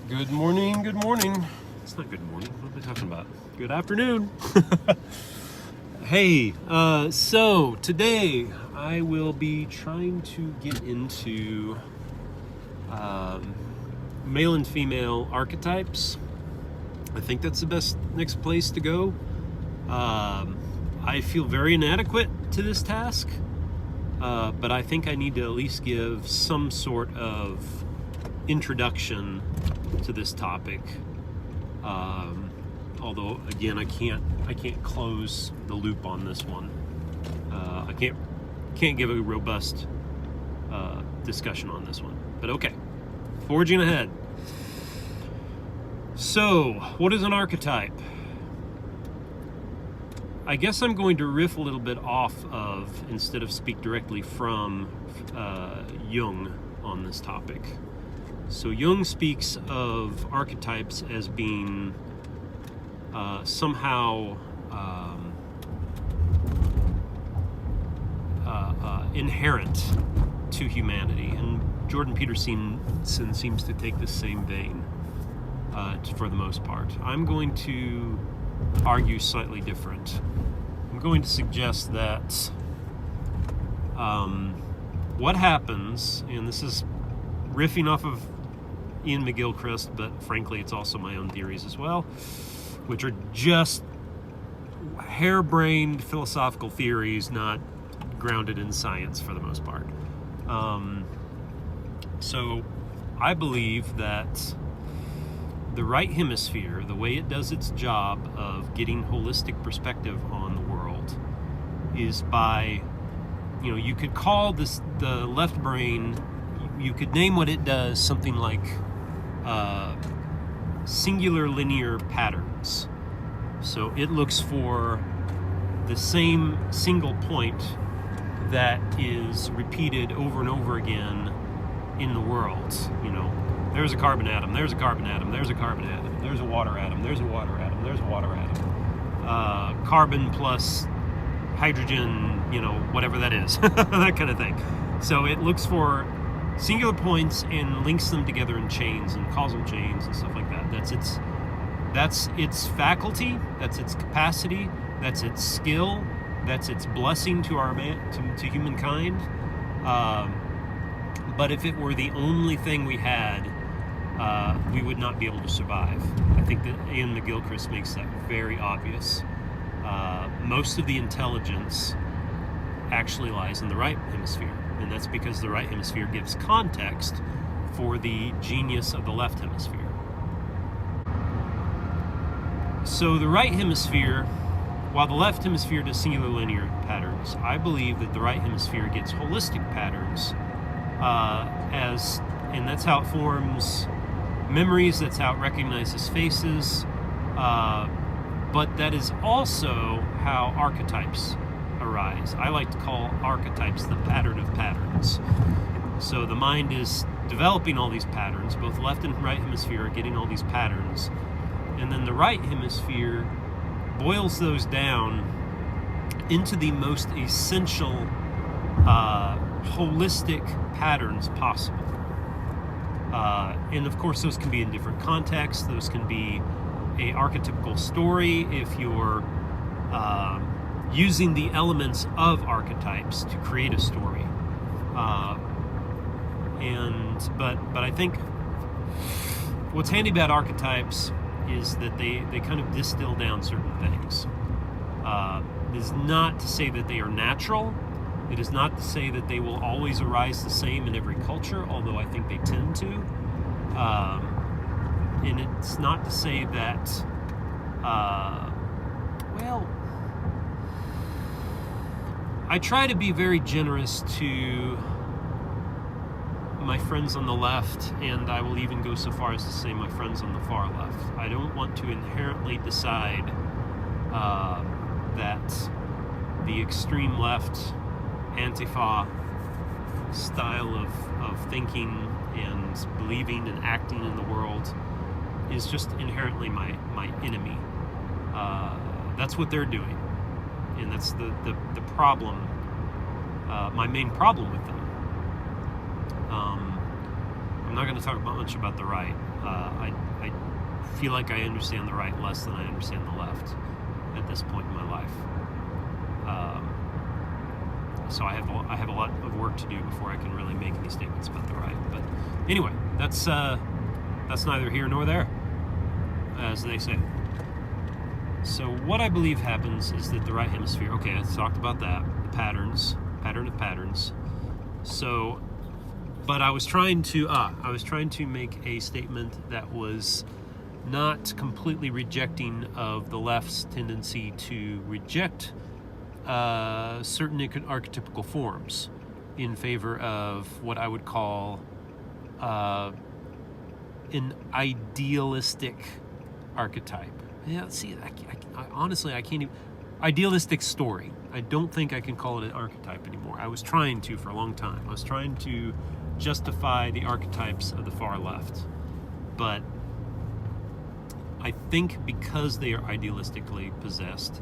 Good morning, good morning. It's not good morning. What am I talking about? Good afternoon. Hey, so today I will be trying to get into male and female archetypes. I think that's the best next place to go. I feel very inadequate to this task, but I think I need to at least give some sort of introduction to this topic. Although again, I can't close the loop on this one. I can't give a robust discussion on this one. But okay, forging ahead. So, what is an archetype? I guess I'm going to riff a little bit off of, instead of speak directly from, Jung on this topic. So Jung speaks of archetypes as being somehow inherent to humanity, and Jordan Peterson seems to take the same vein for the most part. I'm going to argue slightly different. I'm going to suggest that what happens, and this is riffing off of Ian McGilchrist, but frankly it's also my own theories as well, which are just harebrained philosophical theories, not grounded in science for the most part. So I believe that the right hemisphere, the way it does its job of getting holistic perspective on the world, is by, you could call this the left brain, you could name what it does something like singular linear patterns. So it looks for the same single point that is repeated over and over again in the world. There's a carbon atom, there's a carbon atom, there's a carbon atom, there's a water atom, there's a water atom, there's a water atom. Carbon plus hydrogen, whatever that is, that kind of thing. So it looks for singular points and links them together in chains and causal chains and stuff like that. That's its faculty, that's its capacity, that's its skill, that's its blessing to to humankind. But if it were the only thing we had, we would not be able to survive. I think that Ian McGilchrist makes that very obvious. Most of the intelligence actually lies in the right hemisphere, and that's because the right hemisphere gives context for the genius of the left hemisphere. So the right hemisphere, while the left hemisphere does singular linear patterns, I believe that the right hemisphere gets holistic patterns, and that's how it forms memories, that's how it recognizes faces, but that is also how archetypes arise. I like to call archetypes the pattern of patterns. So the mind is developing all these patterns, both left and right hemisphere are getting all these patterns, and then the right hemisphere boils those down into the most essential holistic patterns possible. And of course those can be in different contexts. Those can be a archetypical story if you're using the elements of archetypes to create a story. But I think what's handy about archetypes is that they kind of distill down certain things. It is not to say that they are natural. It is not to say that they will always arise the same in every culture, although I think they tend to. And it's not to say that, I try to be very generous to my friends on the left, and I will even go so far as to say my friends on the far left. I don't want to inherently decide that the extreme left Antifa style of thinking and believing and acting in the world is just inherently my enemy. That's what they're doing, and that's the problem, my main problem with them. I'm not going to talk much about the right. feel like I understand the right less than I understand the left at this point in my life. So I have a lot of work to do before I can really make any statements about the right. But anyway, that's neither here nor there, as they say. So what I believe happens is that the right hemisphere, okay, I talked about that, the pattern of patterns. So, but I was trying to make a statement that was not completely rejecting of the left's tendency to reject certain archetypical forms in favor of what I would call an idealistic archetype. Yeah, see, I honestly, I can't even... Idealistic story. I don't think I can call it an archetype anymore. I was trying to for a long time. I was trying to justify the archetypes of the far left. But I think because they are idealistically possessed,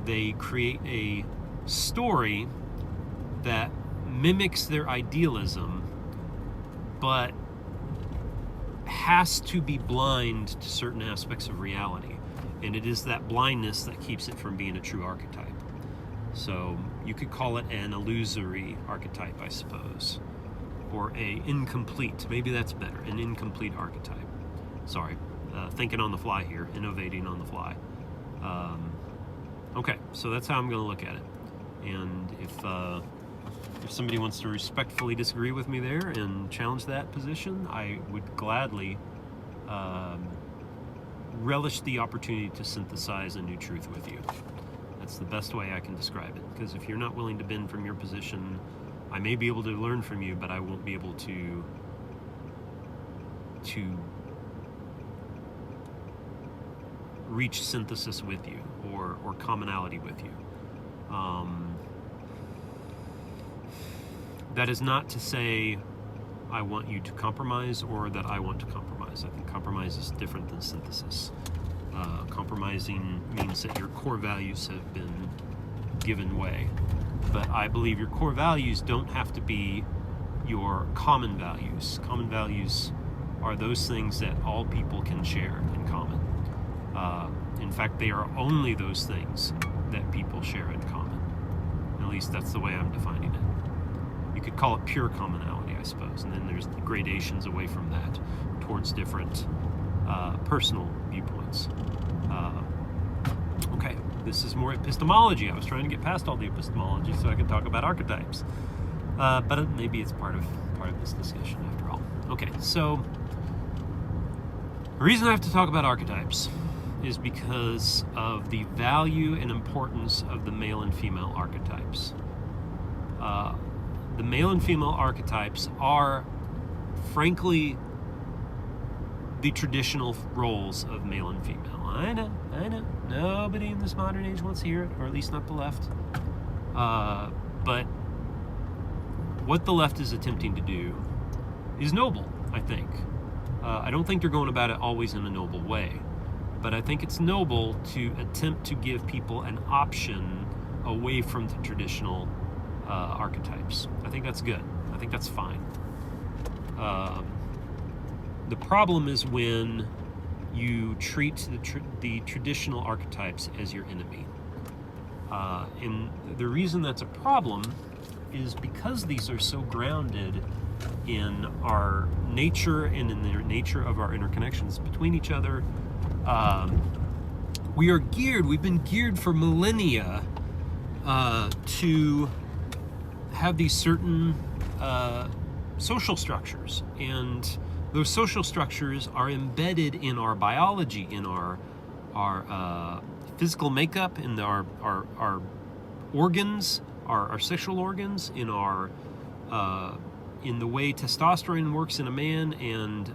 they create a story that mimics their idealism, but has to be blind to certain aspects of reality. And it is that blindness that keeps it from being a true archetype. So you could call it an illusory archetype, I suppose. Or a incomplete, maybe that's better, an incomplete archetype. Sorry, thinking on the fly here, innovating on the fly. Okay, so that's how I'm going to look at it. And if somebody wants to respectfully disagree with me there and challenge that position, I would gladly relish the opportunity to synthesize a new truth with you. That's the best way I can describe it. Because if you're not willing to bend from your position, I may be able to learn from you, but I won't be able to reach synthesis with you or commonality with you. That is not to say I want you to compromise or that I want to compromise. I think compromise is different than synthesis. Compromising means that your core values have been given way. But I believe your core values don't have to be your common values. Common values are those things that all people can share in common. In fact, they are only those things that people share in common. At least that's the way I'm defining it. You could call it pure commonality, I suppose, and then there's gradations away from that towards different personal viewpoints. Okay, this is more epistemology. I was trying to get past all the epistemology so I could talk about archetypes, but maybe it's part of this discussion after all. Okay, so the reason I have to talk about archetypes is because of the value and importance of the male and female archetypes. The male and female archetypes are, frankly, the traditional roles of male and female. I know. Nobody in this modern age wants to hear it, or at least not the left. But what the left is attempting to do is noble, I think. I don't think they're going about it always in a noble way, but I think it's noble to attempt to give people an option away from the traditional archetypes. I think that's good. I think that's fine. The problem is when you treat the traditional archetypes as your enemy. And the reason that's a problem is because these are so grounded in our nature and in the nature of our interconnections between each other. We've been geared for millennia to have these certain social structures, and those social structures are embedded in our biology, in our physical makeup, in our organs, our sexual organs, in the way testosterone works in a man and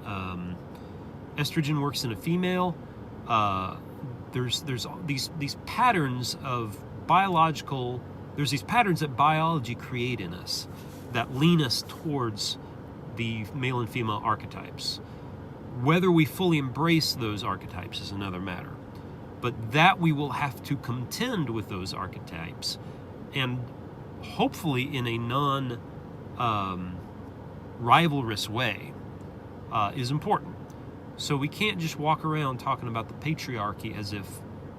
estrogen works in a female. There's these patterns of biological. There's these patterns that biology create in us that lean us towards the male and female archetypes. Whether we fully embrace those archetypes is another matter. But that we will have to contend with those archetypes, and hopefully in a non-rivalrous way, is important. So we can't just walk around talking about the patriarchy as if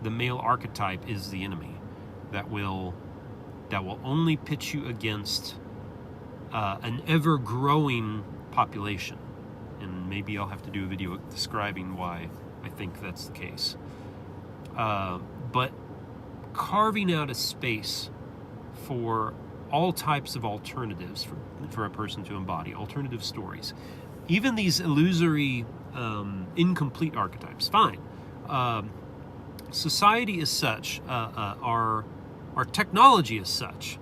the male archetype is the enemy that will only pit you against an ever-growing population. And maybe I'll have to do a video describing why I think that's the case. But carving out a space for all types of alternatives for a person to embody, alternative stories. Even these illusory, incomplete archetypes, fine. Society is such, our technology is such,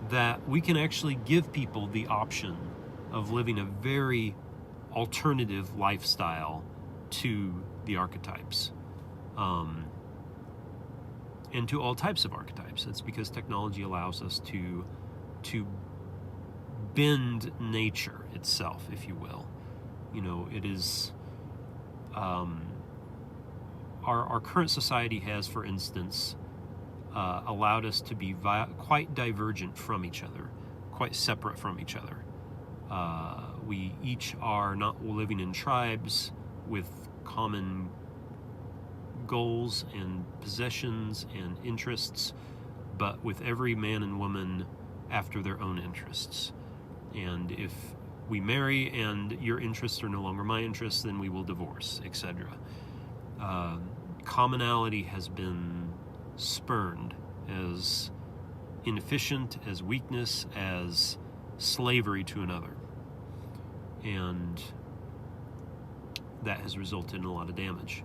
that we can actually give people the option of living a very alternative lifestyle to the archetypes. And to all types of archetypes. It's because technology allows us to bend nature itself, if you will. You know, it is our current society has, for instance, allowed us to be quite divergent from each other, quite separate from each other. We each are not living in tribes with common goals and possessions and interests, but with every man and woman after their own interests. And if we marry and your interests are no longer my interests, then we will divorce, etc. Commonality has been spurned as inefficient, as weakness, as slavery to another. And that has resulted in a lot of damage,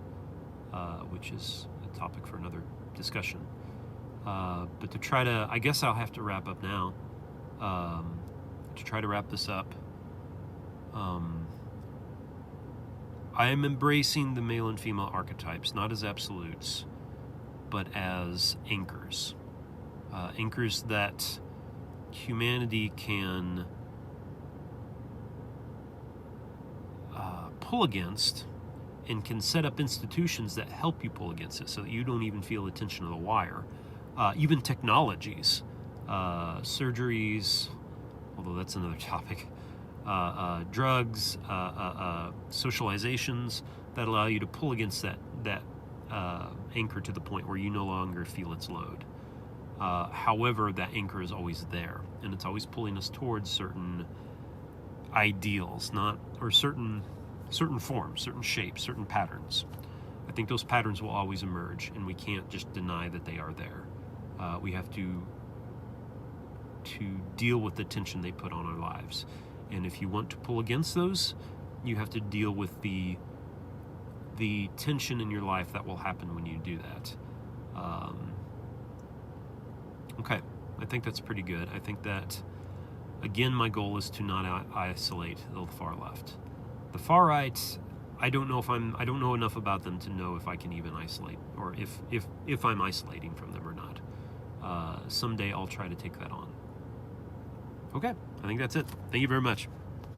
which is a topic for another discussion. But to try to, I guess I'll have to wrap up now. To try to wrap this up, I am embracing the male and female archetypes, not as absolutes, but as anchors. Anchors that humanity can pull against, and can set up institutions that help you pull against it so that you don't even feel the tension of the wire. Even technologies, surgeries, although that's another topic, drugs, socializations that allow you to pull against that anchor to the point where you no longer feel its load. However, that anchor is always there, and it's always pulling us towards certain ideals, or certain forms, certain shapes, certain patterns. I think those patterns will always emerge, and we can't just deny that they are there. We have to deal with the tension they put on our lives. And if you want to pull against those, you have to deal with the tension in your life that will happen when you do that. Okay, I think that's pretty good. I think that, again, my goal is to not isolate the far left. The far right, I don't know enough about them to know if I can even isolate, or if I'm isolating from them or not. Someday I'll try to take that on. Okay, I think that's it. Thank you very much.